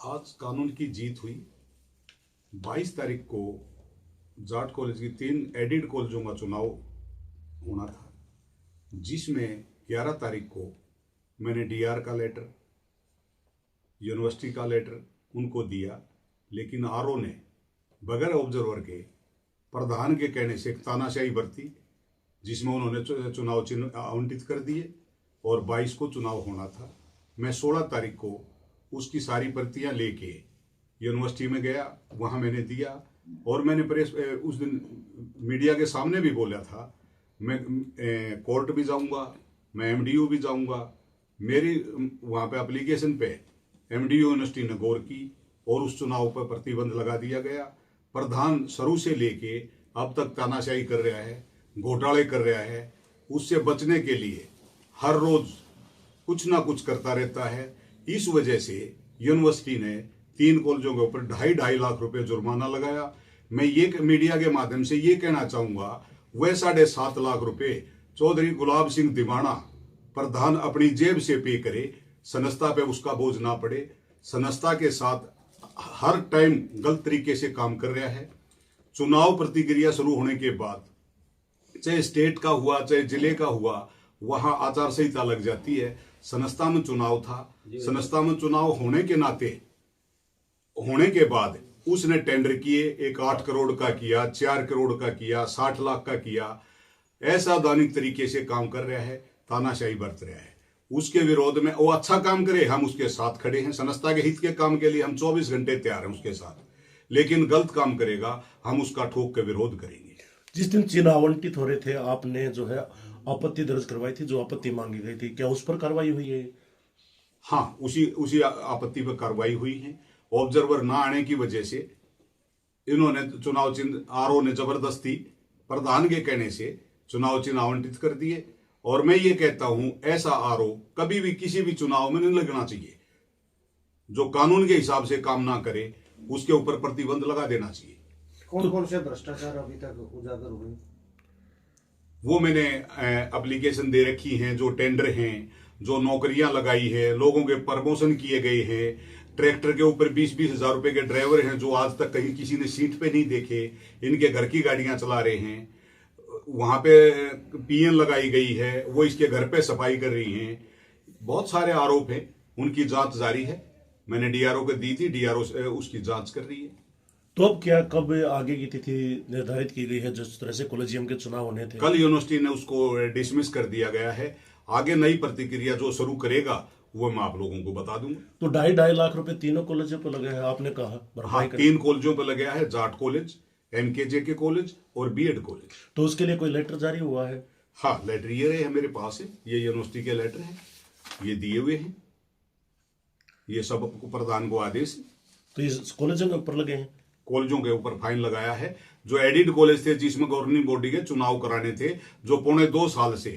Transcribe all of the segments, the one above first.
आज कानून की जीत हुई। 22 तारीख को जाट कॉलेज की 3 एडिड कॉलेजों का चुनाव होना था, जिसमें 11 तारीख को मैंने डीआर का लेटर, यूनिवर्सिटी का लेटर उनको दिया, लेकिन आरओ ने बगैर ऑब्जर्वर के प्रधान के कहने से एक तानाशाही बरती, जिसमें उन्होंने चुनाव चिन्ह आवंटित कर दिए और 22 को चुनाव होना था। मैं 16 तारीख को उसकी सारी प्रतियां लेके यूनिवर्सिटी में गया, वहां मैंने दिया और मैंने प्रेस उस दिन मीडिया के सामने भी बोला था, मैं कोर्ट भी जाऊंगा, मैं एमडीयू भी जाऊंगा। मेरी वहां पे एप्लीकेशन पे एमडीयू यूनिवर्सिटी ने गौर की और उस चुनाव पर प्रतिबंध लगा दिया गया। प्रधान शुरू से लेके अब तक तानाशाही कर रहा है, घोटाले कर रहा है। उससे बचने के लिए हर रोज कुछ ना कुछ करता रहता है। इस वजह से यूनिवर्सिटी ने 3 कॉलेजों के ऊपर 2.5 लाख रुपए जुर्माना लगाया। मैं ये मीडिया के माध्यम से ये कहना चाहूंगा, वह 7.5 लाख रुपए चौधरी गुलाब सिंह दिवाना प्रधान अपनी जेब से पे करे, संस्था पे उसका बोझ ना पड़े। संस्था के साथ हर टाइम गलत तरीके से काम कर रहा है। चुनाव प्रतिक्रिया शुरू होने के बाद, चाहे स्टेट का हुआ चाहे जिले का हुआ, वहां आचार संहिता लग जाती है। संस्था में चुनाव था, संस्था में चुनाव होने के नाते होने के बाद उसने टेंडर किए, एक 8 करोड़ का किया, 4 करोड़ का किया, 60 लाख का किया। ऐसा दैनिक तरीके से काम कर रहा है, तानाशाही बरत रहा है। उसके विरोध में वो अच्छा काम करे, हम उसके साथ खड़े हैं। संस्था के हित के काम के लिए हम 24 घंटे तैयार हैं उसके साथ, लेकिन गलत काम करेगा हम उसका ठोक के विरोध करेंगे। जिस दिन चिन्ह आवंटित हो रहे थे, आपने जो है आपत्ति दर्ज करवाई थी, जो आपत्ति मांगी गई थी, क्या उस पर कार्रवाई हुई है? हाँ, उसी आपत्ति पर कार्रवाई हुई है। ऑब्जर्वर ना आने की वजह से इन्होंने चुनाव चिन्ह, आरओ ने जबरदस्ती प्रधान के कहने से चुनाव चिन्ह आवंटित कर दिए। और मैं ये कहता हूं, ऐसा आरओ कभी भी किसी भी चुनाव में नहीं लगना चाहिए। जो कानून के हिसाब से काम ना करे उसके ऊपर प्रतिबंध लगा देना चाहिए। कौन कौन से भ्रष्टाचार अभी तक उजागर हुए? वो मैंने एप्लीकेशन दे रखी हैं, जो टेंडर हैं, जो नौकरियां लगाई है, लोगों के प्रमोशन किए गए हैं। ट्रैक्टर के ऊपर 20-20 हजार रुपए के ड्राइवर हैं जो आज तक कहीं किसी ने सीट पे नहीं देखे, इनके घर की गाड़ियां चला रहे हैं। वहां पे पीएन लगाई गई है, वो इसके घर पे सफाई कर रही हैं। बहुत सारे आरोप हैं, उनकी जांच जारी है। मैंने डीआरओ को दी थी, डीआरओ उसकी जांच कर रही है। तो अब क्या, कब आगे की तिथि निर्धारित की गई है जिस तरह से कॉलेजियम के चुनाव होने थे? कल यूनिवर्सिटी ने उसको डिसमिस कर दिया गया है। आगे नई प्रतिक्रिया जो शुरू करेगा वो मैं आप लोगों को बता दूंगा। तो 2.5 लाख रुपए तीनों कॉलेजों पर लगे हैं, आपने कहा। हाँ, 3 कॉलेजों पर लगा है, जाट कॉलेज, एनकेजे के कॉलेज और बीएड कॉलेज। तो उसके लिए कोई लेटर जारी हुआ है? हाँ, लेटर ये रहे मेरे पास है, ये यूनिवर्सिटी के लेटर है, ये दिए हुए हैं, ये सब प्रधान को आदेश। तो इस कॉलेजों के ऊपर लगे हैं? कॉलेजों के ऊपर फाइन लगाया है। जो एडिड कॉलेज थे जिसमें गवर्निंग बॉडी के चुनाव कराने थे, जो 2.25 साल से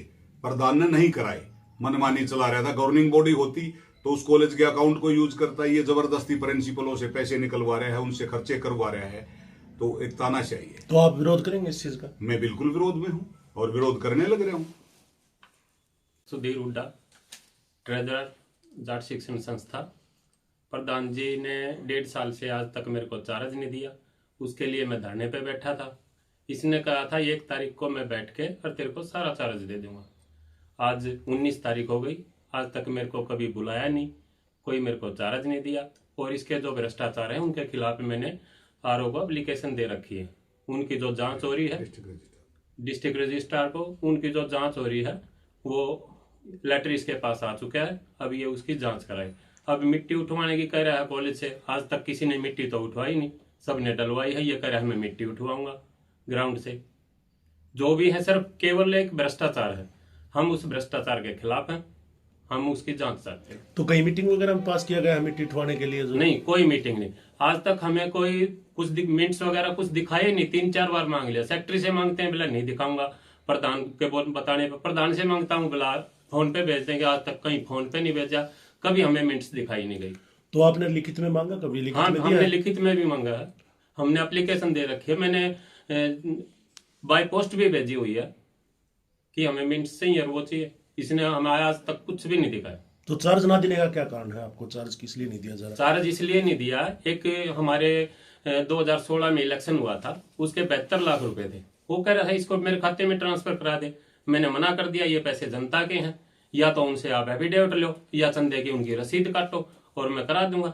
प्रधान ने नहीं कराए, मनमानी चला रहा था। गवर्निंग बॉडी होती तो उस कॉलेज के अकाउंट को यूज करता। ये जबरदस्ती प्रिंसिपलों से पैसे निकलवा रहा है, उनसे खर्चे करवा रहा है, तो एक तानाशाही है। तो आप विरोध करेंगे इस चीज का? मैं बिल्कुल विरोध में हूं और विरोध करने लग रहा हूं। सुधीर हुड्डा, ट्रेजरर, जाट शिक्षण संस्था। प्रधान जी ने 1.5 साल से आज तक मेरे को चार्ज नहीं दिया, उसके लिए मैं धरने पे बैठा था। इसने कहा था 1 तारीख को मैं बैठ के और तेरे को सारा चार्ज दे दूंगा। आज 19 तारीख हो गई, आज तक मेरे को कभी बुलाया नहीं, कोई मेरे को चार्ज नहीं दिया। और इसके जो भ्रष्टाचार है उनके खिलाफ मैंने आरओ को एप्लीकेशन दे रखी है। उनकी जो जांच हो रही है डिस्ट्रिक्ट रजिस्ट्रार को, उनकी जो जांच हो रही है वो लेटर इसके पास आ चुका है। अब ये उसकी जांच कराए। अब मिट्टी उठवाने की कह रहा है कॉलेज से, आज तक किसी ने मिट्टी तो उठवाई नहीं, सबने डलवाई है। ये कह रहा है मैं मिट्टी उठवाऊंगा ग्राउंड से। जो भी है सिर्फ केवल एक भ्रष्टाचार है। हम उस भ्रष्टाचार के खिलाफ हैं, हम उसकी जांच चाहते हैं। तो कई मीटिंग वगैरह में पास किया गया है मिट्टी उठवाने के लिए? नहीं, कोई मीटिंग नहीं। आज तक हमें कोई कुछ मिनट्स वगैरह कुछ दिखाए नहीं। 3-4 बार मांग लिया। सेक्रेटरी से मांगते हैं, बोला नहीं दिखाऊंगा। प्रधान के बताने पर प्रधान से मांगता हूँ, बोला फोन पे भेज देंगे। आज तक कहीं फोन पे नहीं भेजा, कभी हमें मिनट्स दिखाई नहीं गई। तो आपने लिखित में मांगा कभी? लिखित हाँ, में दिया हमने है? लिखित में भी मांगा है, हमने एप्लीकेशन दे रखी है। मैंने बाय पोस्ट भी भेजी हुई है कि हमें मिनट्स चाहिए और वो चाहिए। इसने हमें आज तक कुछ भी नहीं दिखाया। तो चार्ज ना देने का क्या कारण है? आपको चार्ज किस लिए नहीं दिया जा रहा? चार्ज इसलिए नहीं दिया, एक हमारे 2016 में इलेक्शन हुआ था, उसके 72 लाख रुपए थे। वो कह रहा है इसको मेरे खाते में ट्रांसफर करा दे। मैंने मना कर दिया, ये पैसे जनता के हैं, या तो उनसे आप एफिडेविट लो या चंदे की उनकी रसीद काटो और मैं करा दूंगा।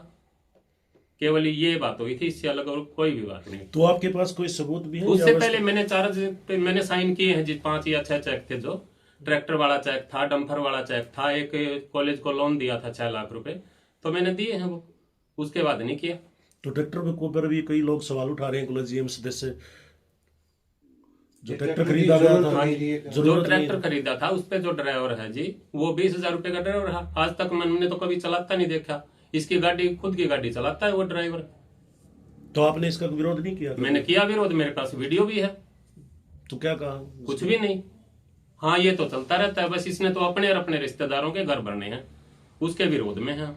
केवल ये बात हुई थी, इससे अलग और कोई भी बात नहीं। तो आपके पास कोई सबूत भी है? उससे या पहले मैंने चार्ज पे मैंने साइन किए हैं जी, 5 या 6 चेक थे। जो ट्रैक्टर वाला चेक था, डंपर वाला चेक था, एक कॉलेज को लोन दिया था 6 लाख रुपए, तो मैंने दिए हैं वो। उसके बाद नहीं किया। तो ट्रैक्टर के ऊपर भी कई लोग सवाल उठा रहे हैं कॉलेजियम सदस्य जो ट्रैक्टर खरीदा गया था, जो जरूरत नहीं ट्रैक्टर है। खरीदा था उस पे जो ड्राइवर है जी, वो 20,000 रुपए का ड्राइवर है। आज तक मैंने तो कभी चलाता नहीं देखा। इसकी गाड़ी, खुद की गाड़ी चलाता है वो ड्राइवर। तो आपने इसका विरोध नहीं किया? मैंने किया विरोध, मेरे पास वीडियो भी है। तो क्या कहा? कुछ भी नहीं। हाँ, ये तो चलता रहता है बस। इसने तो अपने और अपने रिश्तेदारों के घर भरने हैं, उसके विरोध में है।